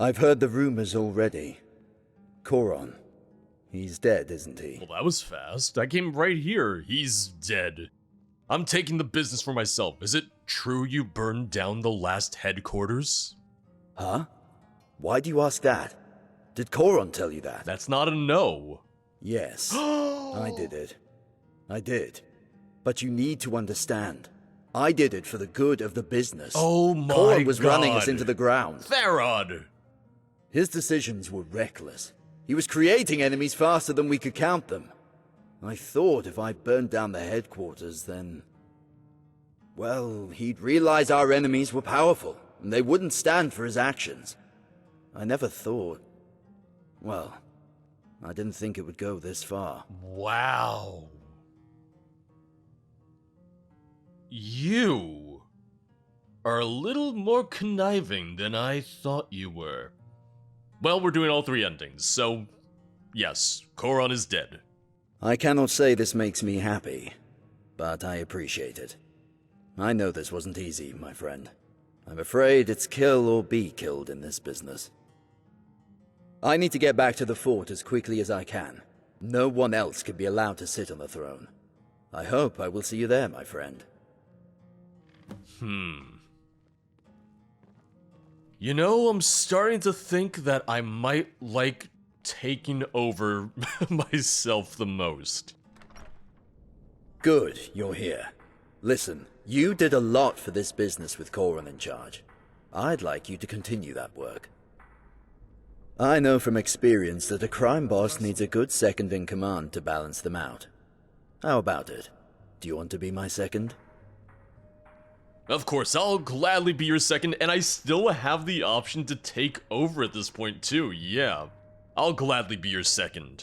I've heard the rumors already. Koron. He's dead, isn't he? Well, that was fast. I came right here. He's dead. I'm taking the business for myself. Is it true you burned down the last headquarters? Huh? Why do you ask that? Did Koron tell you that? That's not a no. Yes, I did it. I did. But you need to understand. I did it for the good of the business. Oh my Koron was God. running us into the ground. Tharod! His decisions were reckless. He was creating enemies faster than we could count them. I thought if I burned down the headquarters, then... well, he'd realize our enemies were powerful, and they wouldn't stand for his actions. I never thought... well, I didn't think it would go this far. Wow. You are a little more conniving than I thought you were. Well, we're doing all three endings, so yes, Koron is dead. I cannot say this makes me happy, but I appreciate it. I know this wasn't easy, my friend. I'm afraid it's kill or be killed in this business. I need to get back to the fort as quickly as I can. No one else can be allowed to sit on the throne. I hope I will see you there, my friend. You know, I'm starting to think that I might like taking over myself the most. Good, you're here. Listen, you did a lot for this business with Koron in charge. I'd like you to continue that work. I know from experience that a crime boss needs a good second-in-command to balance them out. How about it? Do you want to be my second? Of course, I'll gladly be your second, and I still have the option to take over at this point too, yeah. I'll gladly be your second.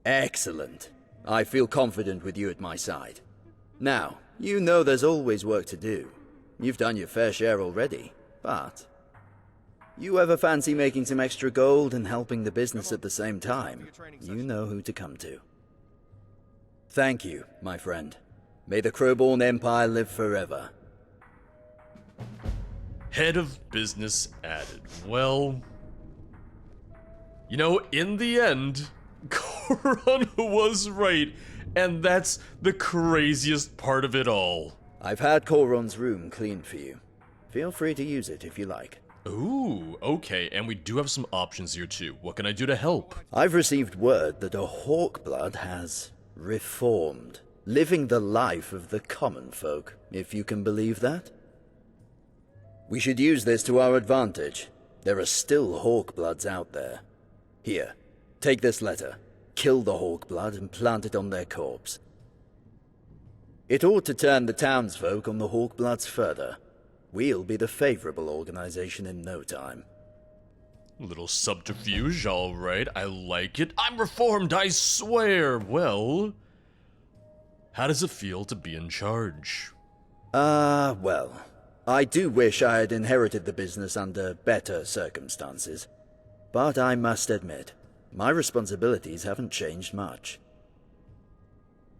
Excellent. I feel confident with you at my side. Now, you know there's always work to do. You've done your fair share already, but... you ever fancy making some extra gold and helping the business at the same time? You know who to come to. Thank you, my friend. May the Crowborn Empire live forever. Head of business added. Well, you know, in the end, Koron was right, and that's the craziest part of it all. I've had Koron's room cleaned for you. Feel free to use it if you like. Ooh, okay, and we do have some options here too. What can I do to help? I've received word that a Hawkblood has reformed, living the life of the common folk, if you can believe that. We should use this to our advantage. There are still Hawkbloods out there. Here, take this letter. Kill the Hawkblood and plant it on their corpse. It ought to turn the townsfolk on the Hawkbloods further. We'll be the favorable organization in no time. Little subterfuge, alright, I like it. I'm reformed, I swear! Well, how does it feel to be in charge? Well, I do wish I had inherited the business under better circumstances. But I must admit, my responsibilities haven't changed much.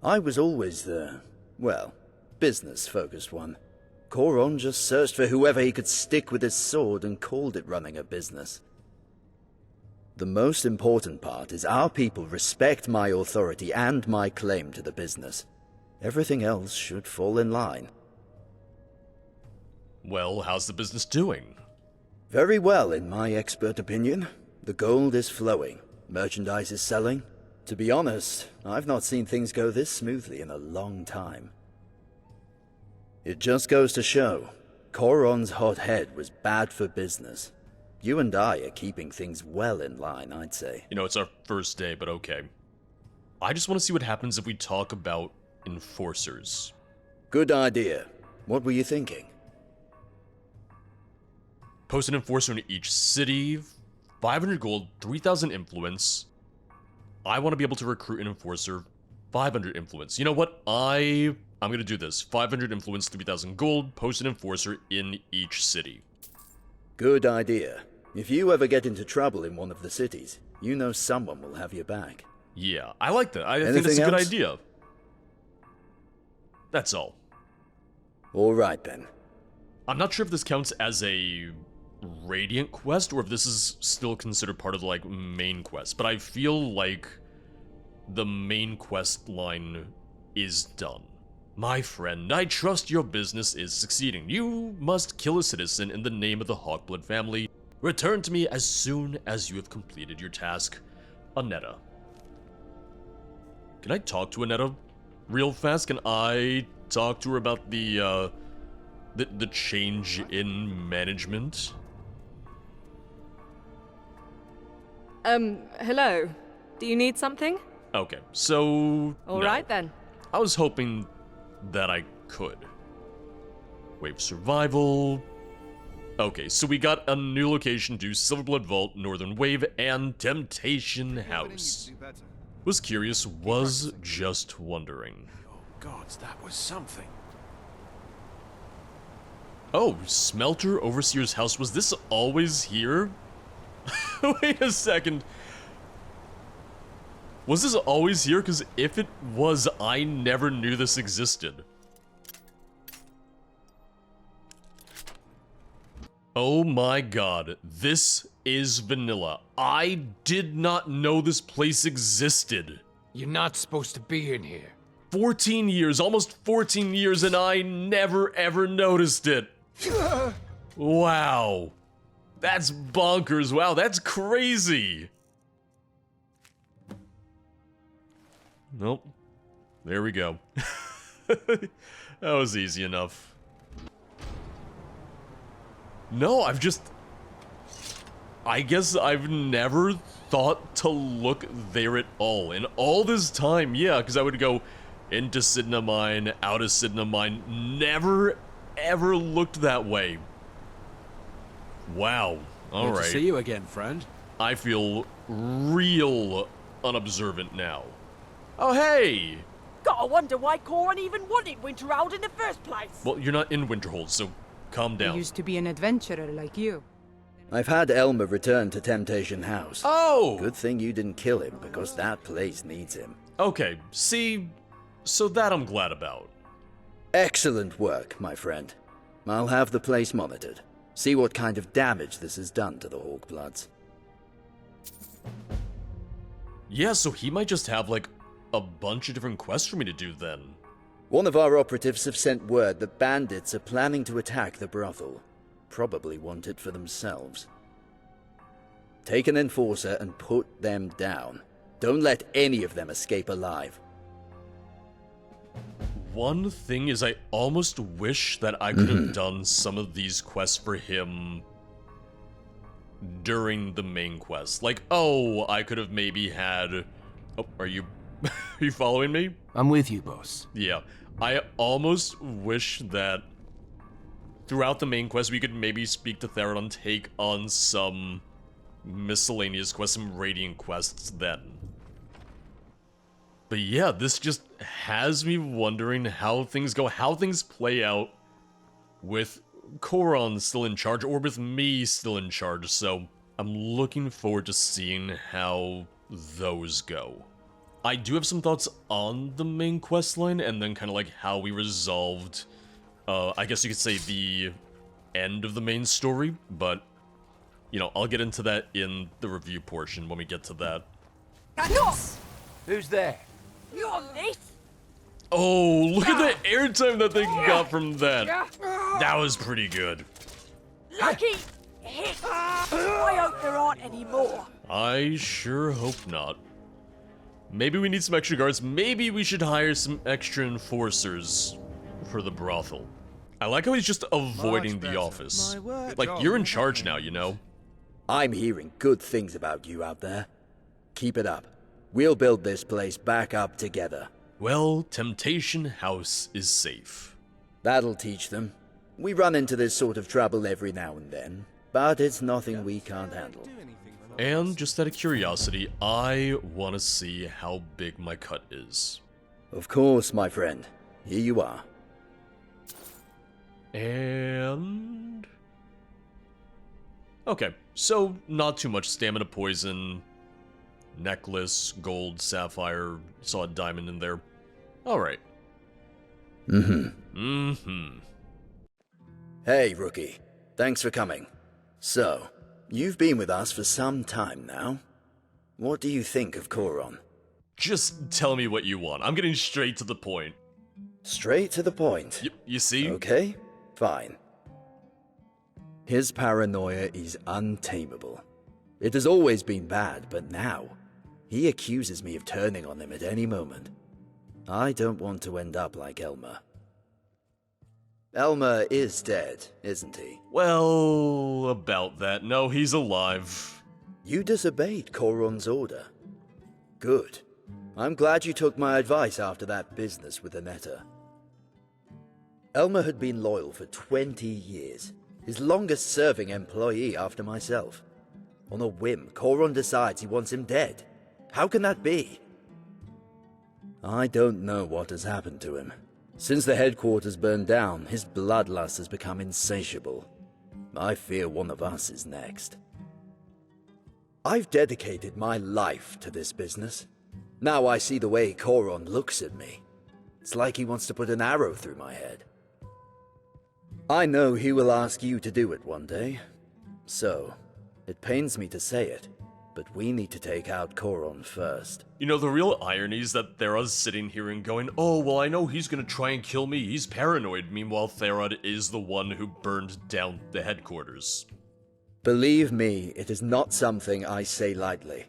I was always the, well, business-focused one. Koron just searched for whoever he could stick with his sword and called it running a business. The most important part is our people respect my authority and my claim to the business. Everything else should fall in line. Well, how's the business doing? Very well, in my expert opinion. The gold is flowing. Merchandise is selling. To be honest, I've not seen things go this smoothly in a long time. It just goes to show, Koron's hot head was bad for business. You and I are keeping things well in line, I'd say. You know, it's our first day, but okay. I just want to see what happens if we talk about enforcers. Good idea. What were you thinking? Post an enforcer in each city, 500 gold, 3,000 influence. I want to be able to recruit an enforcer, 500 influence. You know what? I'm going to do this. 500 influence, 3,000 gold, post an enforcer in each city. Good idea. If you ever get into trouble in one of the cities, you know someone will have your back. Yeah, I like that. I think that's a good idea. That's all. All right then. I'm not sure if this counts as a Radiant quest, or if this is still considered part of the, like, main quest. But I feel like the main quest line is done. My friend, I trust your business is succeeding. You must kill a citizen in the name of the Hawkblood family. Return to me as soon as you have completed your task. Anetta. Can I talk to Anetta real fast? Can I talk to her about the change in management? Hello. Do you need something? Okay, so... All no. right then. I was hoping that I could. Wave survival. Okay, so we got a new location to Silverblood Vault, Northern Wave, and Temptation House. Was curious, was just wondering. Oh gods, that was something. Oh, Smelter Overseer's house, was this always here? Wait a second. Was this always here? Because if it was, I never knew this existed. Oh my god, this is vanilla. I did not know this place existed. You're not supposed to be in here. 14 years, almost 14 years, and I never ever noticed it. Wow. That's bonkers. Wow, that's crazy. Nope. There we go. That was easy enough. No, I guess I've never thought to look there at all. In all this time, yeah, because I would go into Sidna Mine, out of Sidna Mine. Never, ever looked that way. Wow. All Good right. to see you again, friend. I feel real unobservant now. Oh, hey! Gotta wonder why Koron even wanted Winterhold in the first place. Well, you're not in Winterhold, so calm I down. used to be an adventurer like you. I've had Elmer return to Temptation House. Oh! Good thing you didn't kill him, because that place needs him. Okay, see, so that I'm glad about. Excellent work, my friend. I'll have the place monitored. See what kind of damage this has done to the Hawkbloods. Yeah, so he might just have, like, a bunch of different quests for me to do then. One of our operatives have sent word that bandits are planning to attack the brothel. Probably want it for themselves. Take an enforcer and put them down. Don't let any of them escape alive. One thing is I almost wish that I could have done some of these quests for him during the main quest. Like, oh, I could have maybe had... Oh, are you... are you following me? I'm with you, boss. Yeah. I almost wish that throughout the main quest we could maybe speak to Tharod and take on some miscellaneous quests, some Radiant quests then. But yeah, this just has me wondering how things go, how things play out with Koron still in charge, or with me still in charge, so I'm looking forward to seeing how those go. I do have some thoughts on the main quest line, and then kind of like how we resolved, I guess you could say, the end of the main story, but, you know, I'll get into that in the review portion when we get to that. Who's there? You're this? Oh, look at the airtime that they got from that. That was pretty good. Lucky hit. I hope there aren't any more. I sure hope not. Maybe we need some extra guards. Maybe we should hire some extra enforcers for the brothel. I like how he's just avoiding the office. Like, you're in charge now, you know? I'm hearing good things about you out there. Keep it up. We'll build this place back up together. Well, Temptation House is safe. That'll teach them. We run into this sort of trouble every now and then, but it's nothing we can't handle. And just out of curiosity, I want to see how big my cut is. Of course, my friend. Here you are. And... okay, so not too much stamina poison, necklace, gold, sapphire, saw a diamond in there. Alright. Hey, rookie. Thanks for coming. So, you've been with us for some time now. What do you think of Koron? Just tell me what you want. I'm getting straight to the point. Straight to the point. You see? Okay, fine. His paranoia is untamable. It has always been bad, but now, he accuses me of turning on him at any moment. I don't want to end up like Elmer. Elmer is dead, isn't he? Well, about that. No, he's alive. You disobeyed Koron's order. Good. I'm glad you took my advice after that business with Anetta. Elmer had been loyal for 20 years, his longest-serving employee after myself. On a whim, Koron decides he wants him dead. How can that be? I don't know what has happened to him. Since the headquarters burned down, his bloodlust has become insatiable. I fear one of us is next. I've dedicated my life to this business. Now I see the way Koron looks at me. It's like he wants to put an arrow through my head. I know he will ask you to do it one day. So, it pains me to say it, but we need to take out Koron first. You know, the real irony is that Tharod's sitting here and going, oh, well, I know he's gonna try and kill me. He's paranoid. Meanwhile, Tharod is the one who burned down the headquarters. Believe me, it is not something I say lightly.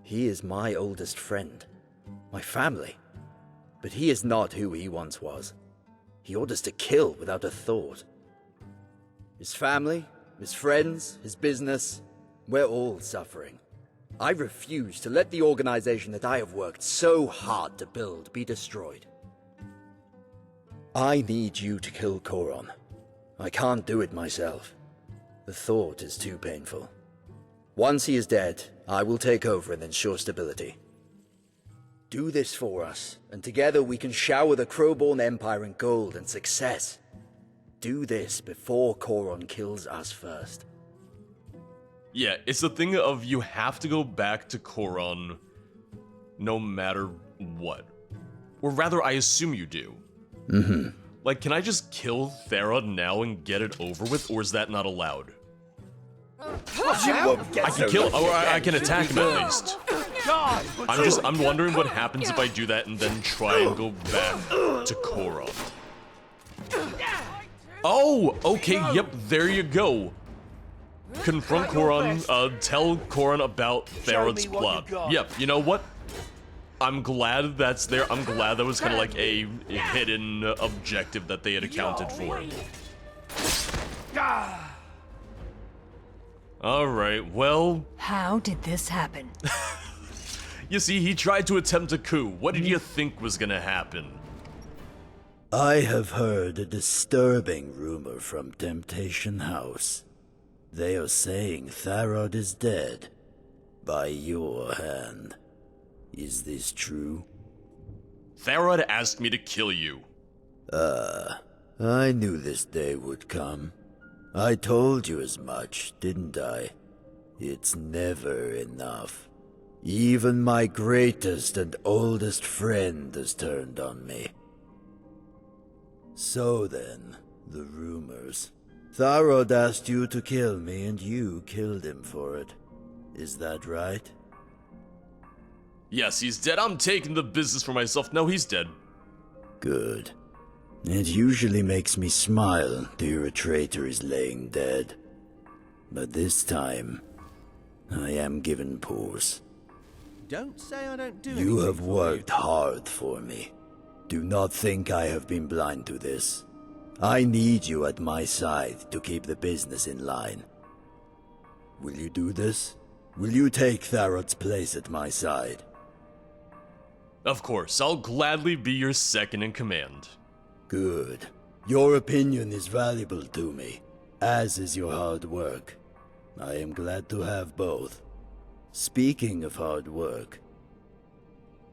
He is my oldest friend, my family. But he is not who he once was. He orders to kill without a thought. His family, his friends, his business, we're all suffering. I refuse to let the organization that I have worked so hard to build be destroyed. I need you to kill Koron. I can't do it myself. The thought is too painful. Once he is dead, I will take over and ensure stability. Do this for us, and together we can shower the Crowborn Empire in gold and success. Do this before Koron kills us first. Yeah, it's the thing of you have to go back to Koron no matter what. Or rather, I assume you do. Mm-hmm. Like, can I just kill Tharod now and get it over with, or is that not allowed? I can kill, or I can attack him at least. I'm wondering what happens if I do that and then try and go back to Koron. Oh, okay, yep, there you go. Confront Koron, tell Koron about Tharod's plot. Yep, you know what? I'm glad that's there. I'm glad that was kind of like a hidden objective that they had accounted for. Alright, well... How did this happen? You see, he tried to attempt a coup. What did you think was gonna happen? I have heard a disturbing rumor from Temptation House. They are saying Tharod is dead. By your hand. Is this true? Tharod asked me to kill you. I knew this day would come. I told you as much, didn't I? It's never enough. Even my greatest and oldest friend has turned on me. So then, the rumors. Tharod asked you to kill me and you killed him for it. Is that right? Yes, he's dead. I'm taking the business for myself. No, he's dead. Good. It usually makes me smile to hear a traitor is laying dead. But this time, I am given pause. Don't say I don't do You have anything for worked hard for me. Do not think I have been blind to this. I need you at my side to keep the business in line. Will you do this? Will you take Tharod's place at my side? Of course, I'll gladly be your second in command. Good. Your opinion is valuable to me, as is your hard work. I am glad to have both. Speaking of hard work,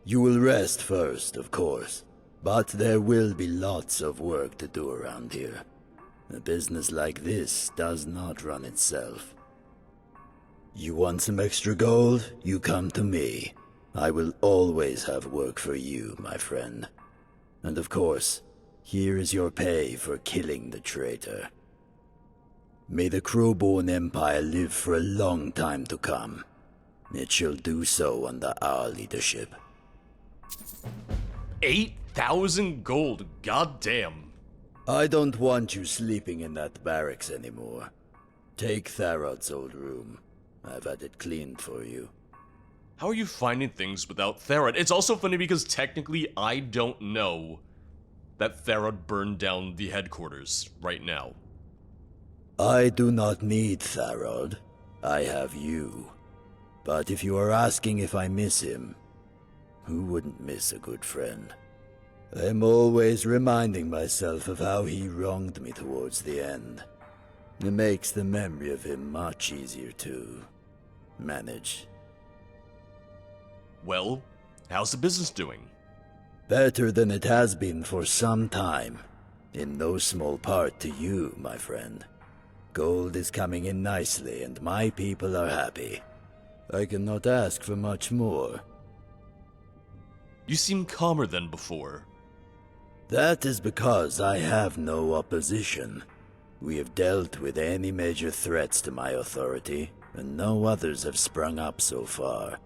you will rest first, of course, but there will be lots of work to do around here. A business like this does not run itself. You want some extra gold? You come to me. I will always have work for you, my friend. And of course, here is your pay for killing the traitor. May the Crowborn Empire live for a long time to come. It shall do so under our leadership. 8,000 gold, goddamn. I don't want you sleeping in that barracks anymore. Take Tharod's old room. I've had it cleaned for you. How are you finding things without Tharod? It's also funny because technically I don't know that Tharod burned down the headquarters right now. I do not need Tharod. I have you. But if you are asking if I miss him, who wouldn't miss a good friend? I'm always reminding myself of how he wronged me towards the end. It makes the memory of him much easier to manage. Well, how's the business doing? Better than it has been for some time. In no small part to you, my friend. Gold is coming in nicely and my people are happy. I cannot ask for much more. You seem calmer than before. That is because I have no opposition. We have dealt with any major threats to my authority, and no others have sprung up so far.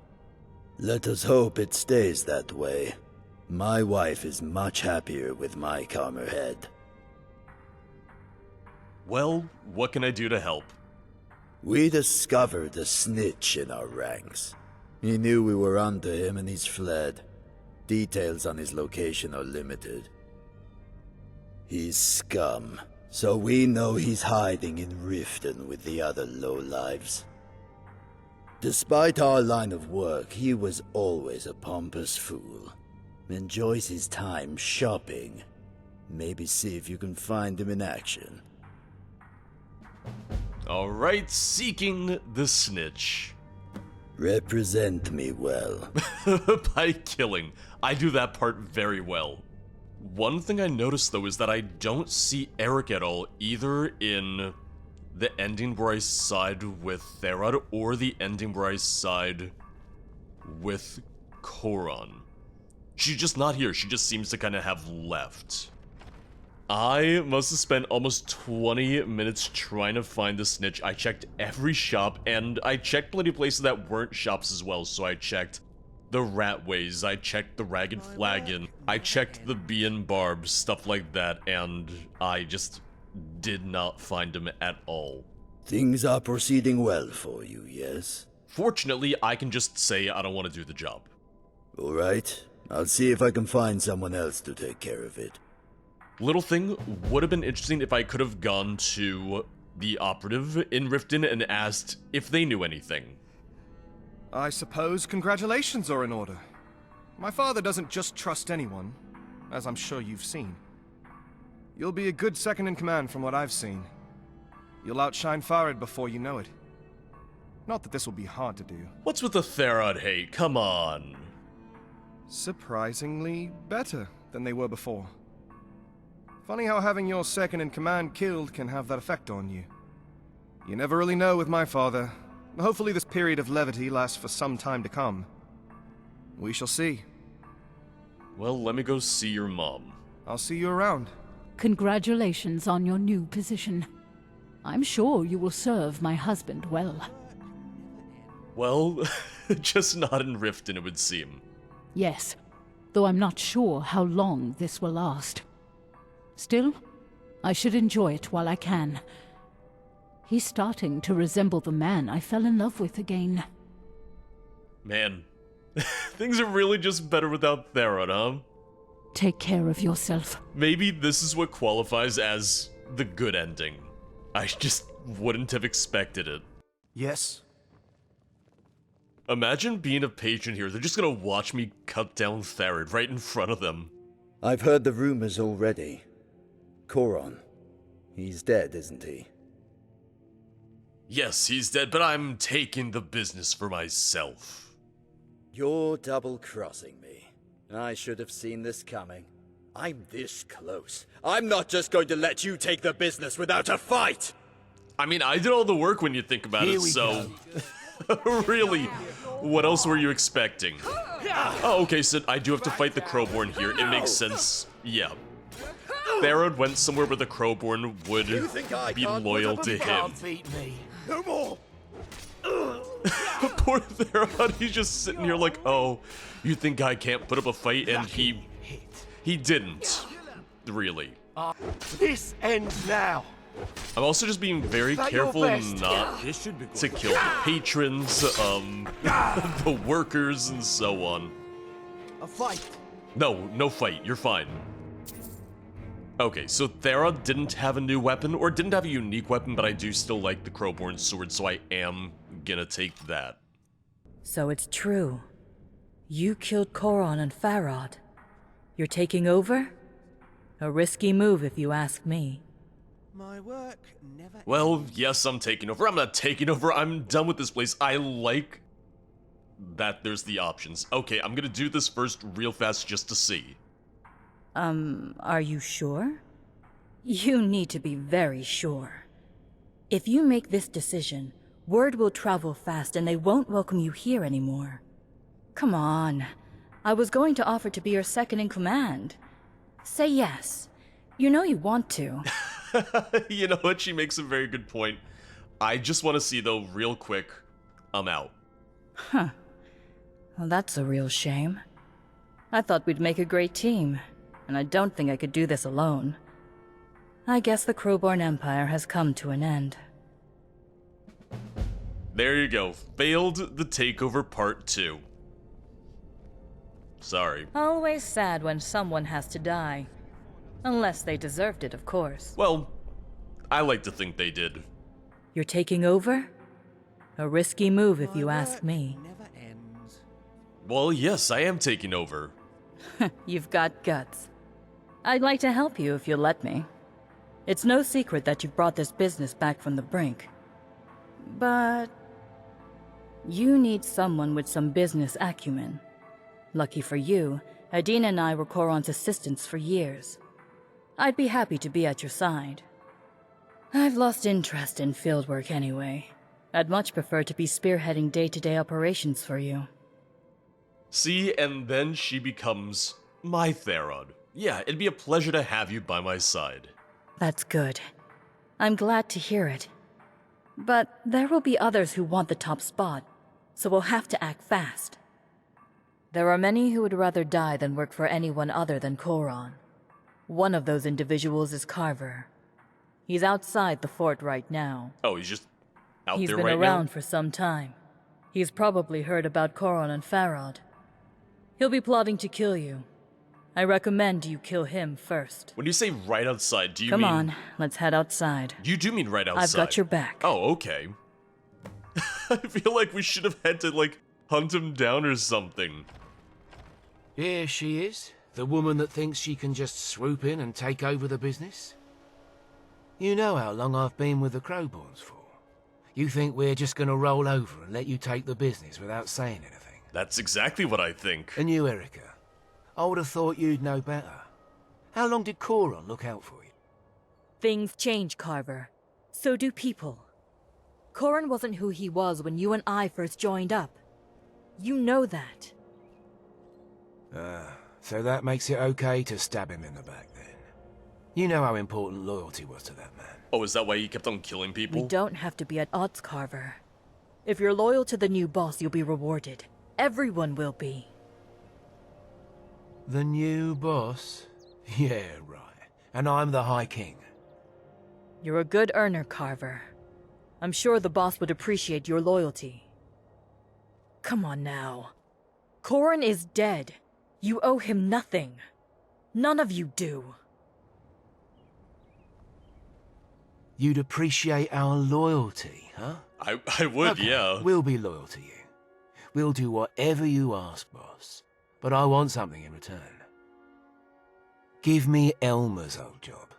Let us hope it stays that way. My wife is much happier with my calmer head. Well, what can I do to help? We discovered a snitch in our ranks. He knew we were onto him and he's fled. Details on his location are limited. He's scum, so we know he's hiding in Riften with the other lowlives. Despite our line of work, he was always a pompous fool. Enjoys his time shopping. Maybe see if you can find him in action. Alright, seeking the snitch. Represent me well. By killing. I do that part very well. One thing I noticed though is that I don't see Eric at all, either in the ending where I side with Tharod or the ending where I side with Koron. She's just not here, she just seems to kind of have left. I must have spent almost 20 minutes trying to find the snitch. I checked every shop, and I checked plenty of places that weren't shops as well, so I checked the Ratways, I checked the Ragged Flagon, I checked the Bee and Barb, stuff like that, and I just did not find him at all. Things are proceeding well for you, yes? Fortunately, I can just say I don't want to do the job. Alright, I'll see if I can find someone else to take care of it. Little thing, would have been interesting if I could have gone to the operative in Riften and asked if they knew anything. I suppose congratulations are in order. My father doesn't just trust anyone, as I'm sure you've seen. You'll be a good second-in-command from what I've seen. You'll outshine Tharod before you know it. Not that this will be hard to do. What's with the Tharod hate? Come on. Surprisingly better than they were before. Funny how having your second-in-command killed can have that effect on you. You never really know with my father. Hopefully this period of levity lasts for some time to come. We shall see. Well, let me go see your mom. I'll see you around. Congratulations on your new position. I'm sure you will serve my husband well. Well, just not in Riften, it would seem. Yes, though I'm not sure how long this will last. Still, I should enjoy it while I can. He's starting to resemble the man I fell in love with again. Man, things are really just better without Tharod, huh? Take care of yourself. Maybe this is what qualifies as the good ending. I just wouldn't have expected it. Yes? Imagine being a patron here. They're just gonna watch me cut down Tharod right in front of them. I've heard the rumors already. Koron. He's dead, isn't he? Yes, he's dead, but I'm taking the business for myself. You're double-crossing me. I should have seen this coming. I'm this close. I'm not just going to let you take the business without a fight! I mean, I did all the work when you think about it, so... Really? What else were you expecting? Oh, okay, so I do have to fight the Crowborn here. It makes sense. Yeah. Tharod went somewhere where the Crowborn would You think I be can't loyal put to up a him. Can't beat me. No more! Poor Tharod, he's just sitting here like, oh, you think I can't put up a fight? And he didn't, really. This ends now. I'm also just being very That your careful best? not This should be good. to kill the patrons, the workers, and so on. A fight. No fight, you're fine. Okay, so Tharod didn't have a new weapon, or didn't have a unique weapon, but I do still like the Crowborn sword, so I am gonna take that. So it's true. You killed Koron and Tharod. You're taking over? A risky move if you ask me. My work never Well, yes, I'm taking over. I'm not taking over, I'm done with this place. I like that there's the options. Okay, I'm gonna do this first real fast just to see. Are you sure? You need to be very sure. If you make this decision, word will travel fast and they won't welcome you here anymore. Come on. I was going to offer to be your second in command. Say yes. You know you want to. You know what? She makes a very good point. I just want to see, though, real quick. I'm out. Huh. Well, that's a real shame. I thought we'd make a great team, and I don't think I could do this alone. I guess the Crowborn Empire has come to an end. There you go. Failed the takeover part 2. Sorry. Always sad when someone has to die. Unless they deserved it, of course. Well, I like to think they did. You're taking over? A risky move if you ask me. never ends. Well, yes, I am taking over. You've got guts. I'd like to help you if you'll let me. It's no secret that you've brought this business back from the brink. But you need someone with some business acumen. Lucky for you, Adina and I were Koron's assistants for years. I'd be happy to be at your side. I've lost interest in field work anyway. I'd much prefer to be spearheading day-to-day operations for you. See, and then she becomes my Tharod. Yeah, it'd be a pleasure to have you by my side. That's good. I'm glad to hear it. But there will be others who want the top spot, so we'll have to act fast. There are many who would rather die than work for anyone other than Koron. One of those individuals is Carver. He's outside the fort right now. Oh, he's just out He's there been right around now? for some time. He's probably heard about Koron and Tharod. He'll be plotting to kill you. I recommend you kill him first. When you say right outside, do you Come mean... on, let's head outside. You do mean right outside. I've got your back. Oh, okay. I feel like we should have had to, like, hunt him down or something. Here she is, the woman that thinks she can just swoop in and take over the business. You know how long I've been with the Crowborns for. You think we're just gonna roll over and let you take the business without saying anything? That's exactly what I think. And you, Erica? I would have thought you'd know better. How long did Koron look out for you? Things change, Carver. So do people. Koron wasn't who he was when you and I first joined up. You know that. So that makes it okay to stab him in the back then. You know how important loyalty was to that man. Oh, is that why he kept on killing people? We don't have to be at odds, Carver. If you're loyal to the new boss, you'll be rewarded. Everyone will be. The new boss? Yeah, right. And I'm the High King. You're a good earner, Carver. I'm sure the boss would appreciate your loyalty. Come on now. Koron is dead. You owe him nothing. None of you do. You'd appreciate our loyalty, huh? I would, Okay, yeah. We'll be loyal to you. We'll do whatever you ask, boss. But I want something in return. Give me Elmer's old job.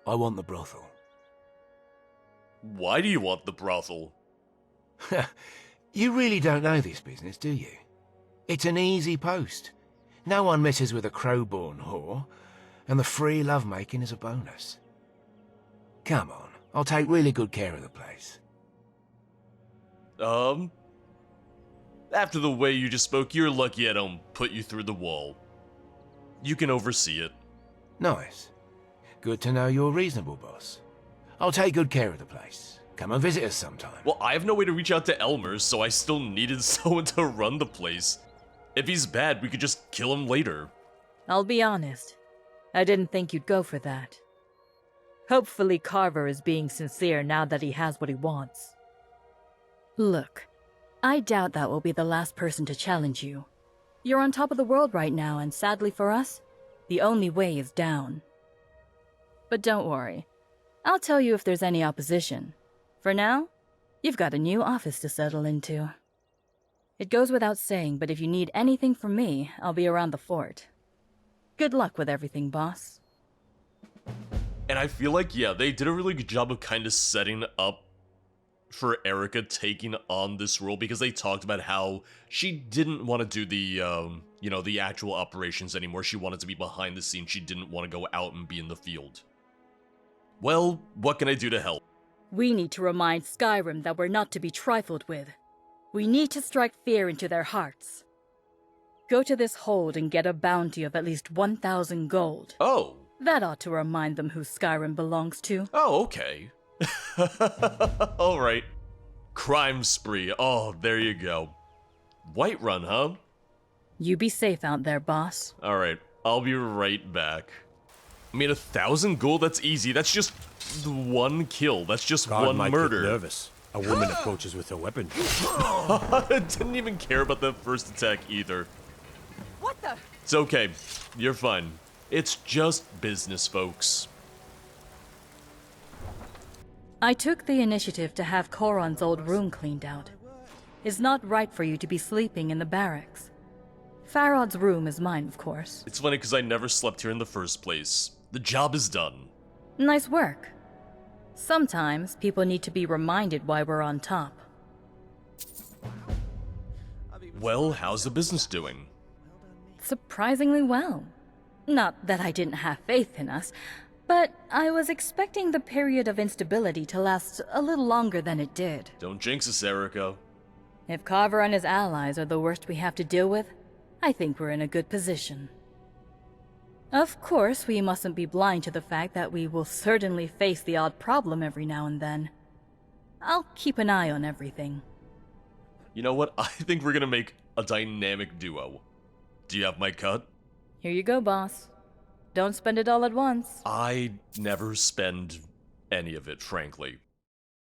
I want the brothel. Why do you want the brothel? You really don't know this business, do you? It's an easy post. No one messes with a Crowborn whore, and the free lovemaking is a bonus. Come on, I'll take really good care of the place. After the way you just spoke, you're lucky I don't put you through the wall. You can oversee it. Nice. Good to know you're reasonable, boss. I'll take good care of the place. Come and visit us sometime. Well, I have no way to reach out to Elmer, so I still needed someone to run the place. If he's bad, we could just kill him later. I'll be honest. I didn't think you'd go for that. Hopefully Carver is being sincere now that he has what he wants. Look, I doubt that will be the last person to challenge you. You're on top of the world right now, and sadly for us, the only way is down. But don't worry. I'll tell you if there's any opposition. For now, you've got a new office to settle into. It goes without saying, but if you need anything from me, I'll be around the fort. Good luck with everything, boss. And I feel like, yeah, they did a really good job of kind of setting up for Erica taking on this role, because they talked about how she didn't want to do the, the actual operations anymore. She wanted to be behind the scenes. She didn't want to go out and be in the field. Well, what can I do to help? We need to remind Skyrim that we're not to be trifled with. We need to strike fear into their hearts. Go to this hold and get a bounty of at least 1,000 gold. Oh. That ought to remind them who Skyrim belongs to. Oh, okay. Alright. Crime spree. Oh, there you go. Whiterun, huh? You be safe out there, boss. Alright, I'll be right back. I mean, 1,000 gold, that's easy. That's just one kill. That's just God one might murder. Get nervous. A woman approaches with a weapon. Didn't even care about that first attack either. What the? It's okay. You're fine. It's just business, folks. I took the initiative to have Koron's old room cleaned out. It's not right for you to be sleeping in the barracks. Tharod's room is mine, of course. It's funny because I never slept here in the first place. The job is done. Nice work. Sometimes people need to be reminded why we're on top. Well, how's the business doing? Surprisingly well. Not that I didn't have faith in us, but I was expecting the period of instability to last a little longer than it did. Don't jinx us, Erica. If Carver and his allies are the worst we have to deal with, I think we're in a good position. Of course, we mustn't be blind to the fact that we will certainly face the odd problem every now and then. I'll keep an eye on everything. You know what? I think we're gonna make a dynamic duo. Do you have my cut? Here you go, boss. Don't spend it all at once. I never spend any of it, frankly.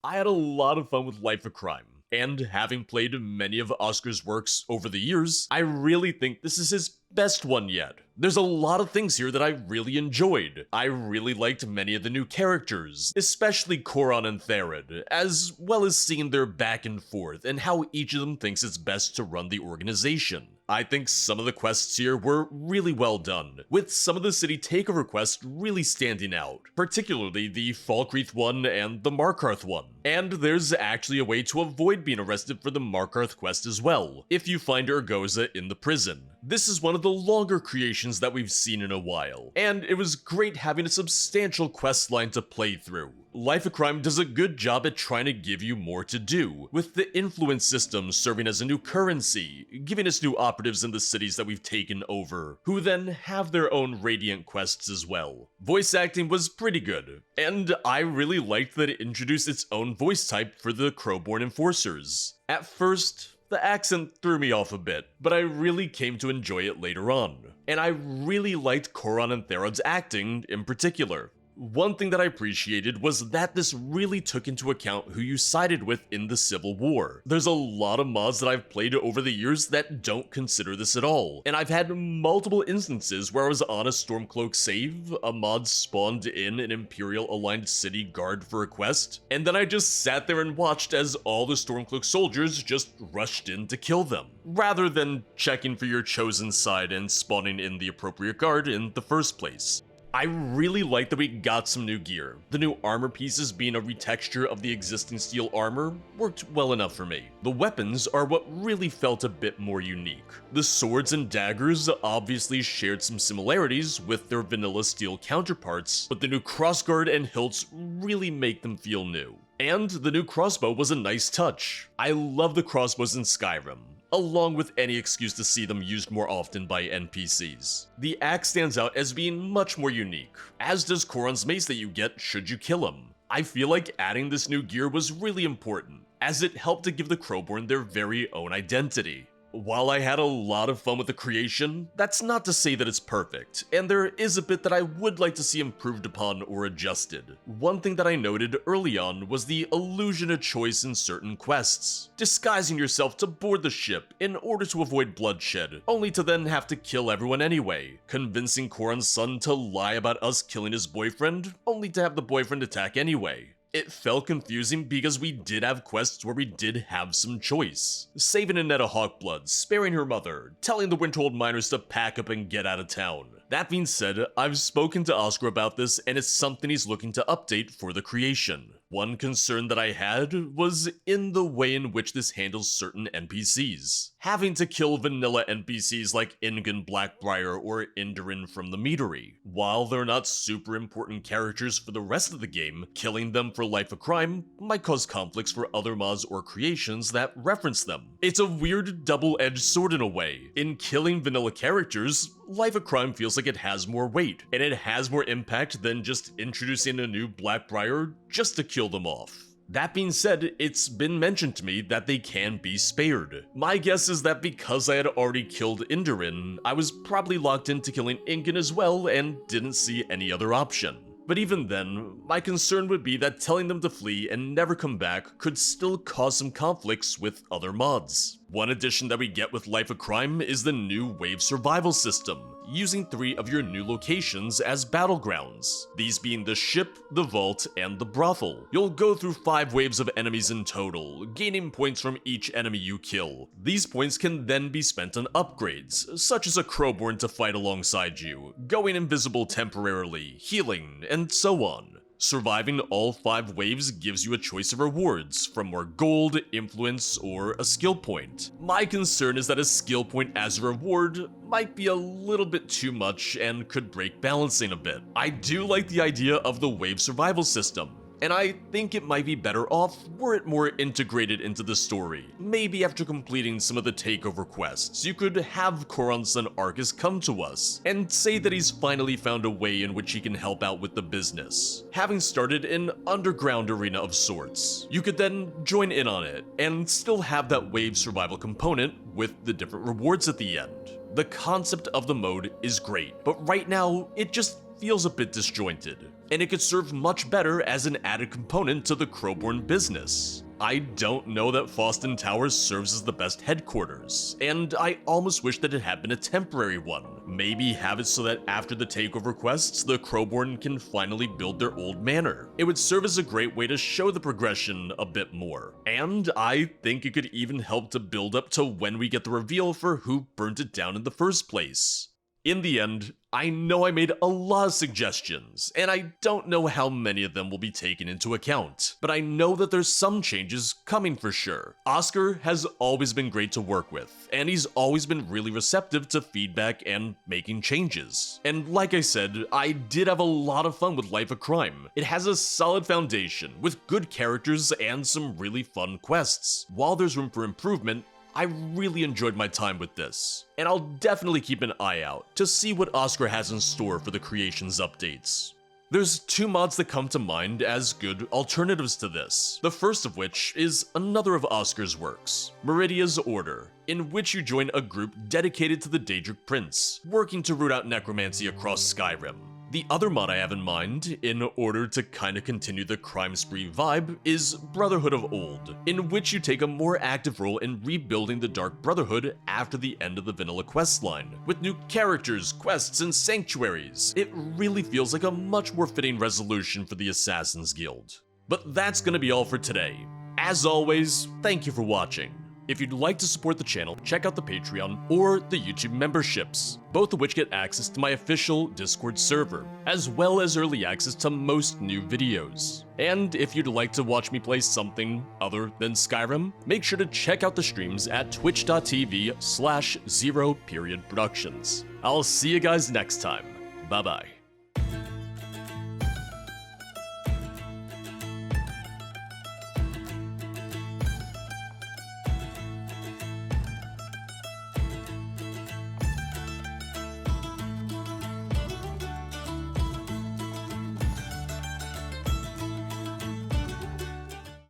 I had a lot of fun with Life of Crime, and having played many of Oscar's works over the years, I really think this is his best one yet. There's a lot of things here that I really enjoyed. I really liked many of the new characters, especially Koron and Tharod, as well as seeing their back and forth and how each of them thinks it's best to run the organization. I think some of the quests here were really well done, with some of the city takeover quests really standing out, particularly the Falkreath one and the Markarth one. And there's actually a way to avoid being arrested for the Markarth quest as well, if you find Urgoza in the prison. This is one of the longer creations that we've seen in a while, and it was great having a substantial quest line to play through. Life of Crime does a good job at trying to give you more to do, with the influence system serving as a new currency, giving us new operatives in the cities that we've taken over, who then have their own Radiant quests as well. Voice acting was pretty good, and I really liked that it introduced its own voice type for the Crowborn Enforcers. At first, the accent threw me off a bit, but I really came to enjoy it later on. And I really liked Koron and Tharod's acting in particular. One thing that I appreciated was that this really took into account who you sided with in the Civil War. There's a lot of mods that I've played over the years that don't consider this at all, and I've had multiple instances where I was on a Stormcloak save, a mod spawned in an Imperial aligned city guard for a quest, and then I just sat there and watched as all the Stormcloak soldiers just rushed in to kill them, rather than checking for your chosen side and spawning in the appropriate guard in the first place. I really like that we got some new gear. The new armor pieces being a retexture of the existing steel armor worked well enough for me. The weapons are what really felt a bit more unique. The swords and daggers obviously shared some similarities with their vanilla steel counterparts, but the new crossguard and hilts really make them feel new. And the new crossbow was a nice touch. I love the crossbows in Skyrim. along with any excuse to see them used more often by NPCs. The axe stands out as being much more unique, as does Koron's mace that you get should you kill him. I feel like adding this new gear was really important, as it helped to give the Crowborn their very own identity. While I had a lot of fun with the creation, that's not to say that it's perfect, and there is a bit that I would like to see improved upon or adjusted. One thing that I noted early on was the illusion of choice in certain quests, disguising yourself to board the ship in order to avoid bloodshed, only to then have to kill everyone anyway, convincing Koron's son to lie about us killing his boyfriend, only to have the boyfriend attack anyway. It felt confusing because we did have quests where we did have some choice. Saving Annetta Hawkblood, sparing her mother, telling the Winterhold miners to pack up and get out of town. That being said, I've spoken to Oscar about this and it's something he's looking to update for the creation. One concern that I had was in the way in which this handles certain NPCs. Having to kill vanilla NPCs like Ingen Blackbriar or Indarin from the Meadery. While they're not super important characters for the rest of the game, killing them for Life of Crime might cause conflicts for other mods or creations that reference them. It's a weird double-edged sword in a way. In killing vanilla characters, Life of Crime feels like it has more weight, and it has more impact than just introducing a new Blackbriar just to kill them off. That being said, it's been mentioned to me that they can be spared. My guess is that because I had already killed Indarin, I was probably locked into killing Ingen as well and didn't see any other option. But even then, my concern would be that telling them to flee and never come back could still cause some conflicts with other mods. One addition that we get with Life of Crime is the new wave survival system, using 3 of your new locations as battlegrounds, these being the ship, the vault, and the brothel. You'll go through 5 waves of enemies in total, gaining points from each enemy you kill. These points can then be spent on upgrades, such as a Crowborn to fight alongside you, going invisible temporarily, healing, and so on. Surviving all 5 waves gives you a choice of rewards, from more gold, influence, or a skill point. My concern is that a skill point as a reward might be a little bit too much and could break balancing a bit. I do like the idea of the wave survival system, and I think it might be better off were it more integrated into the story. Maybe after completing some of the takeover quests, you could have Koron's son Arcus come to us and say that he's finally found a way in which he can help out with the business, having started an underground arena of sorts. You could then join in on it and still have that wave survival component with the different rewards at the end. The concept of the mode is great, but right now it just feels a bit disjointed, and it could serve much better as an added component to the Crowborn business. I don't know that Fawston Towers serves as the best headquarters, and I almost wish that it had been a temporary one. Maybe have it so that after the takeover quests, the Crowborn can finally build their old manor. It would serve as a great way to show the progression a bit more, and I think it could even help to build up to when we get the reveal for who burnt it down in the first place. In the end, I know I made a lot of suggestions, and I don't know how many of them will be taken into account, but I know that there's some changes coming for sure. Oscar has always been great to work with, and he's always been really receptive to feedback and making changes. And like I said, I did have a lot of fun with Life of Crime. It has a solid foundation, with good characters and some really fun quests. While there's room for improvement, I really enjoyed my time with this, and I'll definitely keep an eye out to see what Oscar has in store for the creation's updates. There's 2 mods that come to mind as good alternatives to this, the first of which is another of Oscar's works, Meridia's Order, in which you join a group dedicated to the Daedric Prince, working to root out necromancy across Skyrim. The other mod I have in mind, in order to kinda continue the crime spree vibe, is Brotherhood of Old, in which you take a more active role in rebuilding the Dark Brotherhood after the end of the vanilla questline. With new characters, quests, and sanctuaries, it really feels like a much more fitting resolution for the Assassin's Guild. But that's gonna be all for today. As always, thank you for watching. If you'd like to support the channel, check out the Patreon or the YouTube memberships, both of which get access to my official Discord server, as well as early access to most new videos. And if you'd like to watch me play something other than Skyrim, make sure to check out the streams at twitch.tv/0periodproductions. I'll see you guys next time. Bye bye.